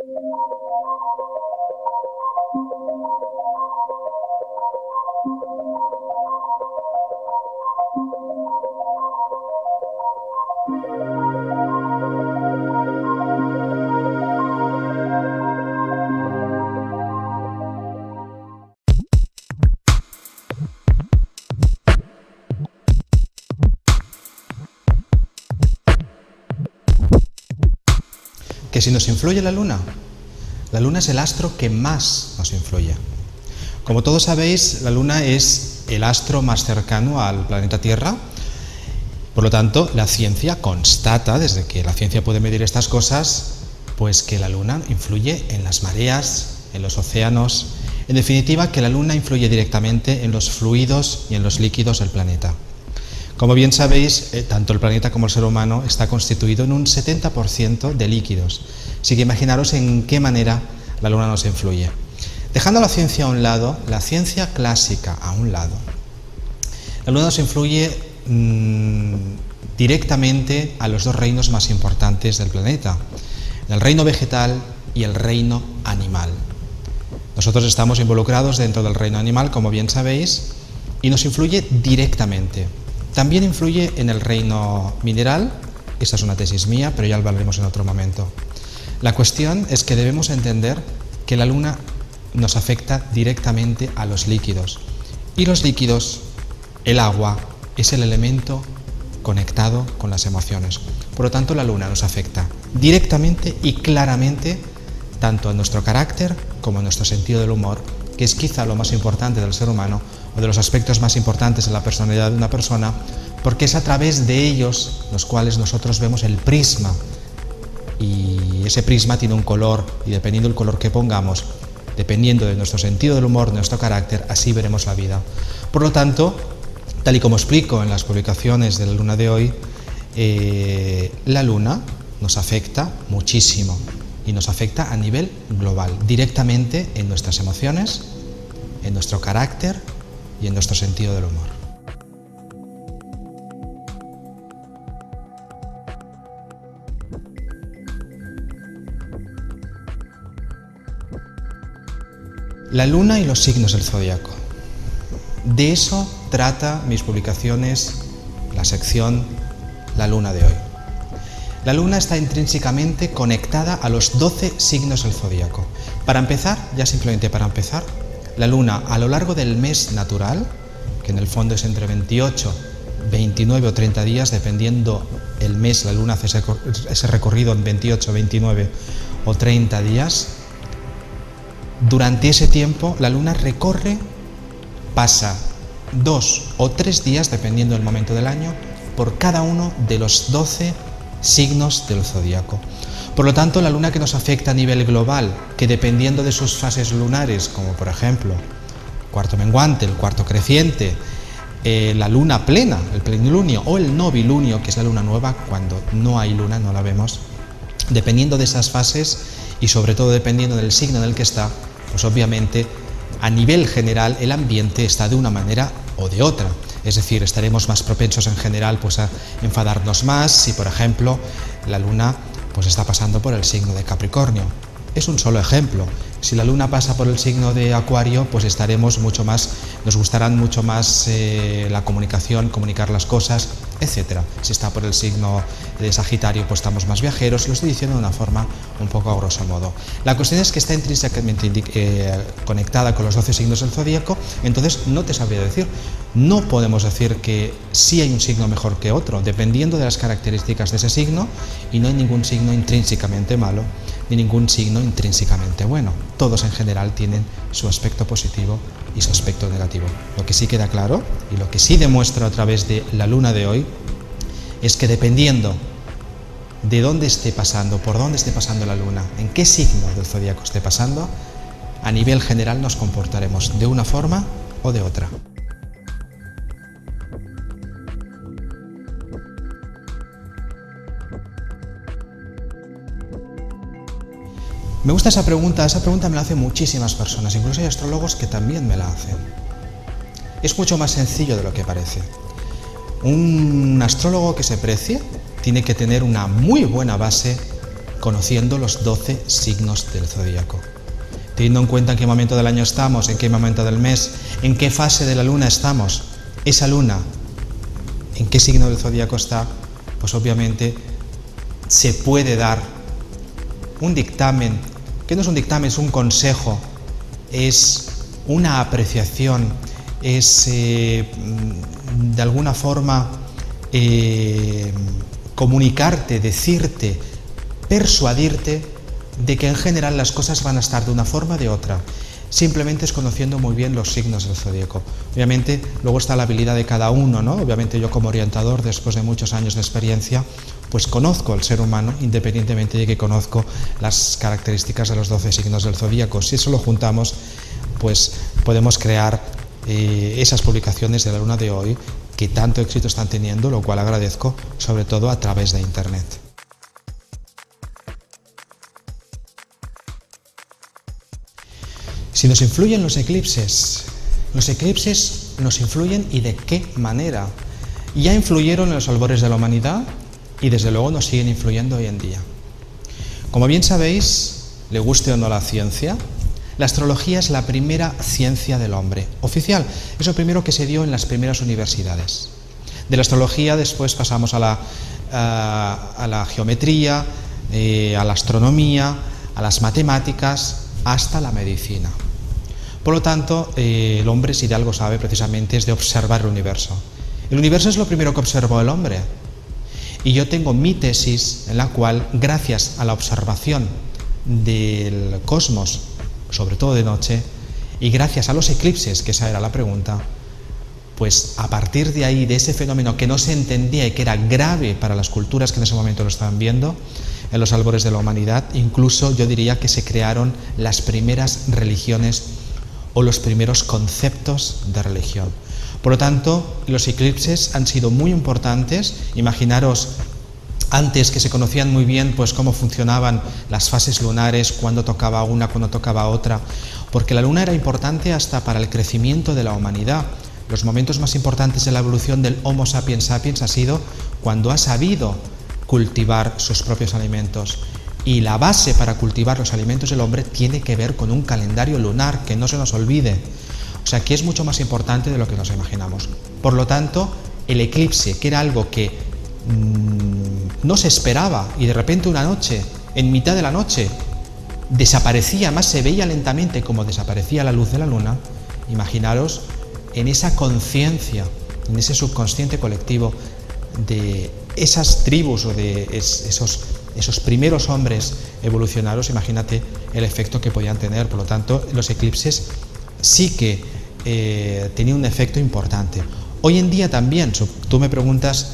¿Que si nos influye la Luna? La Luna es el astro que más nos influye. Como todos sabéis, la Luna es el astro más cercano al planeta Tierra. Por lo tanto, la ciencia constata, desde que la ciencia puede medir estas cosas, pues que la Luna influye en las mareas, en los océanos, en definitiva que la Luna influye directamente en los fluidos y en los líquidos del planeta. Como bien sabéis, tanto el planeta como el ser humano está constituido en un 70% de líquidos, así que imaginaros en qué manera la Luna nos influye. Dejando la ciencia a un lado, la ciencia clásica a un lado, la Luna nos influye directamente a los dos reinos más importantes del planeta, el reino vegetal y el reino animal. Nosotros estamos involucrados dentro del reino animal, como bien sabéis, y nos influye directamente. También influye en el reino mineral, esta es una tesis mía, pero ya lo hablaremos en otro momento. La cuestión es que debemos entender que la Luna nos afecta directamente a los líquidos. Y los líquidos, el agua, es el elemento conectado con las emociones. Por lo tanto, la Luna nos afecta directamente y claramente tanto en nuestro carácter como en nuestro sentido del humor, que es quizá lo más importante del ser humano, o de los aspectos más importantes en la personalidad de una persona, porque es a través de ellos los cuales nosotros vemos el prisma, y ese prisma tiene un color, y dependiendo del color que pongamos, dependiendo de nuestro sentido del humor, de nuestro carácter, así veremos la vida. Por lo tanto, tal y como explico en las publicaciones de la Luna de hoy, la Luna nos afecta muchísimo, y nos afecta a nivel global, directamente en nuestras emociones, en nuestro carácter y en nuestro sentido del humor. La Luna y los signos del zodiaco. De eso trata mis publicaciones, la sección La Luna de hoy. La Luna está intrínsecamente conectada a los 12 signos del zodiaco. Para empezar, ya simplemente para empezar, la Luna a lo largo del mes natural, que en el fondo es entre 28, 29 o 30 días, dependiendo el mes, la Luna hace ese recorrido en 28, 29 o 30 días. Durante ese tiempo, la Luna pasa 2 o 3 días, dependiendo del momento del año, por cada uno de los 12 signos del zodiaco. Por lo tanto, la Luna que nos afecta a nivel global, que dependiendo de sus fases lunares, como por ejemplo cuarto menguante, el cuarto creciente, la luna plena, el plenilunio, o el novilunio, que es la luna nueva, cuando no hay luna, no la vemos, dependiendo de esas fases y sobre todo dependiendo del signo en el que está, pues obviamente a nivel general el ambiente está de una manera o de otra. Es decir, estaremos más propensos en general pues a enfadarnos más si, por ejemplo, la luna pues está pasando por el signo de Capricornio. Es un solo ejemplo. Si la luna pasa por el signo de Acuario, pues estaremos mucho más, nos gustarán mucho más la comunicación, comunicar las cosas, etc. Si está por el signo de Sagitario, pues estamos más viajeros. Lo estoy diciendo de una forma un poco a grosso modo. La cuestión es que está intrínsecamente conectada con los 12 signos del zodíaco, entonces no te sabría decir. No podemos decir que sí hay un signo mejor que otro, dependiendo de las características de ese signo, y no hay ningún signo intrínsecamente malo, ni ningún signo intrínsecamente bueno. Todos en general tienen su aspecto positivo y su aspecto negativo. Lo que sí queda claro, y lo que sí demuestro a través de la luna de hoy, es que dependiendo de dónde esté pasando, por dónde esté pasando la luna, en qué signo del zodíaco esté pasando, a nivel general nos comportaremos de una forma o de otra. Me gusta esa pregunta me la hacen muchísimas personas, incluso hay astrólogos que también me la hacen. Es mucho más sencillo de lo que parece. Un astrólogo que se precie tiene que tener una muy buena base conociendo los 12 signos del zodíaco. Teniendo en cuenta en qué momento del año estamos, en qué momento del mes, en qué fase de la luna estamos, esa luna, en qué signo del zodíaco está, pues obviamente se puede dar un dictamen, que no es un dictamen, es un consejo, es una apreciación, es de alguna forma comunicarte, decirte, persuadirte de que en general las cosas van a estar de una forma o de otra. Simplemente es conociendo muy bien los signos del zodíaco. Obviamente luego está la habilidad de cada uno, ¿no? Obviamente yo como orientador, después de muchos años de experiencia, pues conozco al ser humano, independientemente de que conozco las características de los 12 signos del zodíaco. Si eso lo juntamos, pues podemos crear esas publicaciones de la luna de hoy que tanto éxito están teniendo, lo cual agradezco, sobre todo a través de Internet. Si nos influyen los eclipses nos influyen y de qué manera. Ya influyeron en los albores de la humanidad y desde luego nos siguen influyendo hoy en día. Como bien sabéis, le guste o no la ciencia, la astrología es la primera ciencia del hombre, oficial. Es lo primero que se dio en las primeras universidades. De la astrología después pasamos a la geometría, a la astronomía, a las matemáticas, hasta la medicina. Por lo tanto, el hombre, si de algo sabe, precisamente es de observar el universo. El universo es lo primero que observó el hombre. Y yo tengo mi tesis en la cual, gracias a la observación del cosmos, sobre todo de noche, y gracias a los eclipses, que esa era la pregunta, pues a partir de ahí, de ese fenómeno que no se entendía y que era grave para las culturas que en ese momento lo estaban viendo, en los albores de la humanidad, incluso yo diría que se crearon las primeras religiones o los primeros conceptos de religión. Por lo tanto, los eclipses han sido muy importantes. Imaginaros, antes que se conocían muy bien pues cómo funcionaban las fases lunares, cuándo tocaba una, cuándo tocaba otra, porque la luna era importante hasta para el crecimiento de la humanidad. Los momentos más importantes de la evolución del Homo sapiens sapiens ha sido cuando ha sabido cultivar sus propios alimentos. Y la base para cultivar los alimentos del hombre tiene que ver con un calendario lunar, que no se nos olvide. O sea, que es mucho más importante de lo que nos imaginamos. Por lo tanto, el eclipse, que era algo que no se esperaba y de repente una noche, en mitad de la noche, desaparecía, más se veía lentamente como desaparecía la luz de la luna, imaginaros en esa conciencia, en ese subconsciente colectivo de esas tribus o de esos primeros hombres evolucionarios, imagínate el efecto que podían tener. Por lo tanto, los eclipses sí que tenían un efecto importante. Hoy en día también, tú me preguntas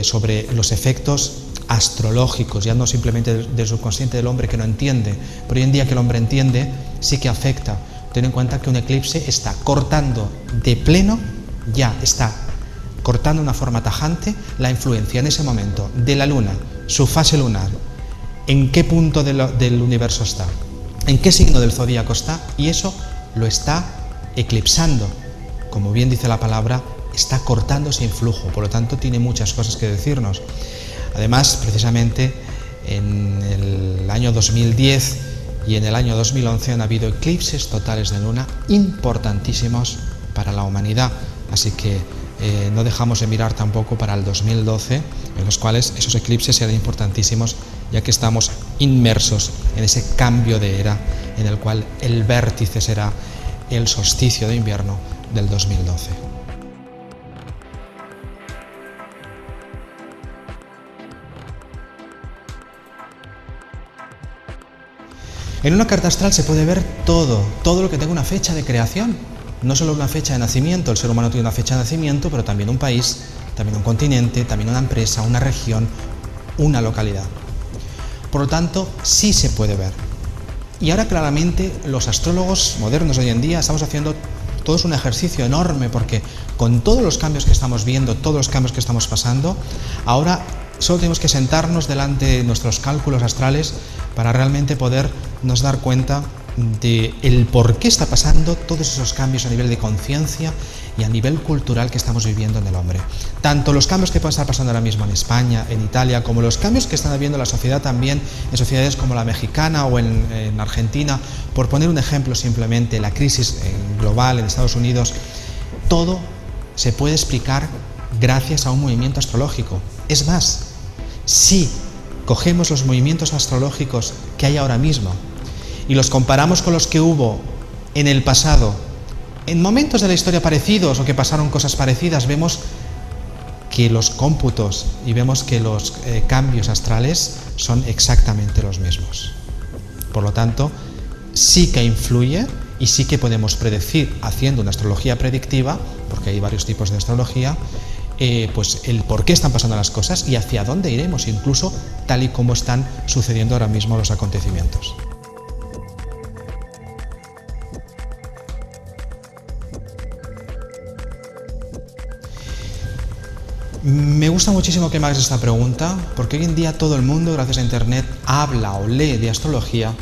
sobre los efectos astrológicos, ya no simplemente del subconsciente del hombre que no entiende, pero hoy en día que el hombre entiende, sí que afecta. Ten en cuenta que un eclipse está cortando de pleno, ya está cortando de una forma tajante la influencia en ese momento de la luna, su fase lunar, en qué punto del universo está, en qué signo del zodíaco está, y eso lo está eclipsando. Como bien dice la palabra, está cortando ese influjo, por lo tanto tiene muchas cosas que decirnos. Además, precisamente en el año 2010 y en el año 2011 han habido eclipses totales de luna importantísimos para la humanidad, así que no dejamos de mirar tampoco para el 2012, en los cuales esos eclipses serán importantísimos, ya que estamos inmersos en ese cambio de era, en el cual el vértice será el solsticio de invierno del 2012. En una carta astral se puede ver todo lo que tenga una fecha de creación. No solo una fecha de nacimiento, el ser humano tiene una fecha de nacimiento, pero también un país, también un continente, también una empresa, una región, una localidad. Por lo tanto, sí se puede ver. Y ahora claramente los astrólogos modernos hoy en día estamos haciendo todos un ejercicio enorme, porque con todos los cambios que estamos viendo, todos los cambios que estamos pasando, ahora solo tenemos que sentarnos delante de nuestros cálculos astrales para realmente podernos dar cuenta de el por qué está pasando todos esos cambios a nivel de conciencia y a nivel cultural que estamos viviendo en el hombre. Tanto los cambios que pueden estar pasando ahora mismo en España, en Italia, como los cambios que están habiendo en la sociedad también, en sociedades como la mexicana o en Argentina, por poner un ejemplo simplemente, la crisis global en Estados Unidos, todo se puede explicar gracias a un movimiento astrológico. Es más, si cogemos los movimientos astrológicos que hay ahora mismo y los comparamos con los que hubo en el pasado, en momentos de la historia parecidos o que pasaron cosas parecidas, vemos que los cómputos y vemos que los cambios astrales son exactamente los mismos. Por lo tanto, sí que influye y sí que podemos predecir, haciendo una astrología predictiva, porque hay varios tipos de astrología, pues el por qué están pasando las cosas y hacia dónde iremos, incluso tal y como están sucediendo ahora mismo los acontecimientos. Me gusta muchísimo que me hagas esta pregunta, porque hoy en día todo el mundo, gracias a Internet, habla o lee de astrología,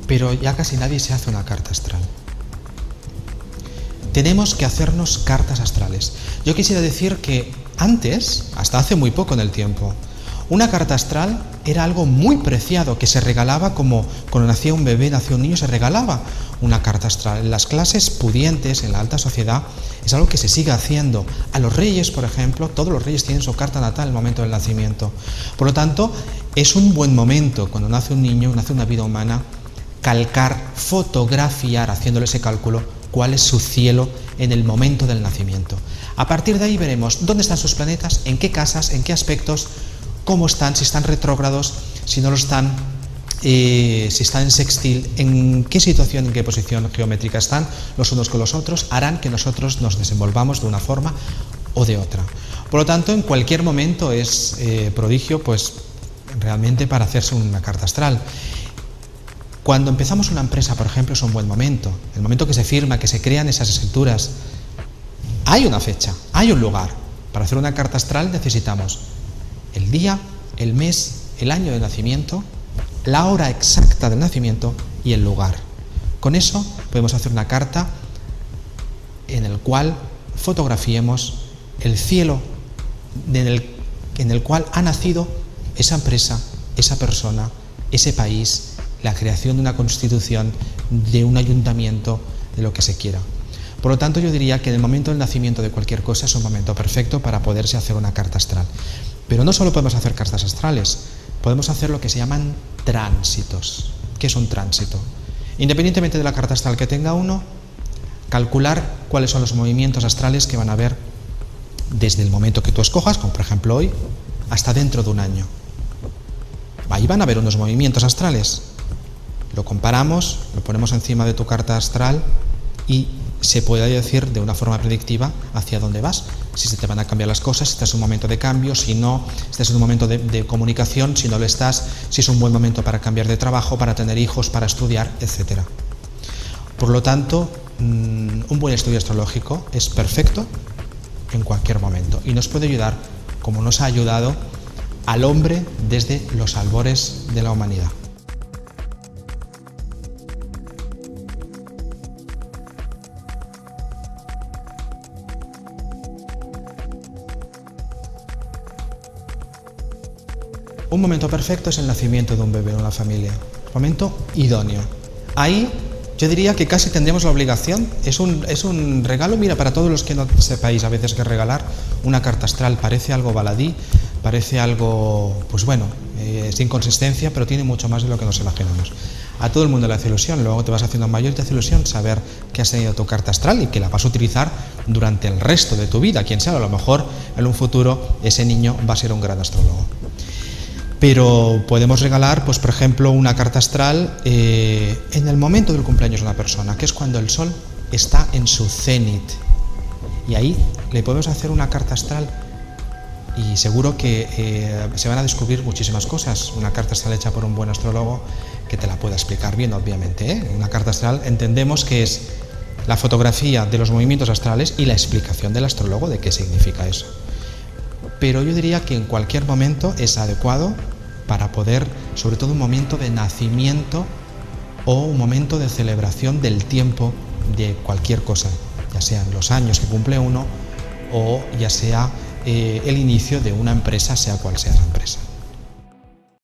pero ya casi nadie se hace una carta astral. Tenemos que hacernos cartas astrales. Yo quisiera decir que antes, hasta hace muy poco en el tiempo, una carta astral era algo muy preciado, que se regalaba como cuando nacía un bebé, nacía un niño, se regalaba una carta astral. En las clases pudientes, en la alta sociedad, es algo que se sigue haciendo. A los reyes, por ejemplo, todos los reyes tienen su carta natal en el momento del nacimiento. Por lo tanto, es un buen momento, cuando nace un niño, nace una vida humana, calcar, fotografiar, haciéndole ese cálculo, cuál es su cielo en el momento del nacimiento. A partir de ahí veremos dónde están sus planetas, en qué casas, en qué aspectos, cómo están, si están retrógrados, si no lo están, si están en sextil, en qué situación, en qué posición geométrica están los unos con los otros, harán que nosotros nos desenvolvamos de una forma o de otra. Por lo tanto, en cualquier momento es prodigio, pues realmente para hacerse una carta astral. Cuando empezamos una empresa, por ejemplo, es un buen momento. El momento que se firma, que se crean esas escrituras. Hay una fecha, hay un lugar. Para hacer una carta astral necesitamos el día, el mes, el año de nacimiento, la hora exacta del nacimiento y el lugar. Con eso podemos hacer una carta en el cual fotografiemos el cielo en el cual ha nacido esa empresa, esa persona, ese país, la creación de una constitución, de un ayuntamiento, de lo que se quiera. Por lo tanto, yo diría que en el momento del nacimiento de cualquier cosa es un momento perfecto para poderse hacer una carta astral. Pero no solo podemos hacer cartas astrales, podemos hacer lo que se llaman tránsitos. ¿Qué es un tránsito? Independientemente de la carta astral que tenga uno, calcular cuáles son los movimientos astrales que van a haber desde el momento que tú escojas, como por ejemplo hoy, hasta dentro de un año. Ahí van a haber unos movimientos astrales. Lo comparamos, lo ponemos encima de tu carta astral y se puede decir de una forma predictiva hacia dónde vas. Si se te van a cambiar las cosas, si estás en un momento de cambio, si no, si estás en un momento de comunicación, si no lo estás, si es un buen momento para cambiar de trabajo, para tener hijos, para estudiar, etc. Por lo tanto, un buen estudio astrológico es perfecto en cualquier momento y nos puede ayudar, como nos ha ayudado al hombre desde los albores de la humanidad. Un momento perfecto es el nacimiento de un bebé en una familia. Momento idóneo. Ahí yo diría que casi tendríamos la obligación, es un regalo, mira, para todos los que no sepáis a veces que regalar una carta astral. Parece algo baladí, parece algo, pues bueno, sin consistencia, pero tiene mucho más de lo que nos imaginamos. A todo el mundo le hace ilusión, luego te vas haciendo mayor y te hace ilusión saber que has tenido tu carta astral y que la vas a utilizar durante el resto de tu vida. Quién sabe, a lo mejor en un futuro ese niño va a ser un gran astrólogo. Pero podemos regalar, pues por ejemplo, una carta astral en el momento del cumpleaños de una persona, que es cuando el sol está en su cenit. Y ahí le podemos hacer una carta astral y seguro que se van a descubrir muchísimas cosas. Una carta astral hecha por un buen astrólogo que te la pueda explicar bien, obviamente, ¿eh? Una carta astral entendemos que es la fotografía de los movimientos astrales y la explicación del astrólogo de qué significa eso. Pero yo diría que en cualquier momento es adecuado para poder, sobre todo un momento de nacimiento, o un momento de celebración del tiempo de cualquier cosa, ya sean los años que cumple uno o ya sea el inicio de una empresa, sea cual sea esa empresa.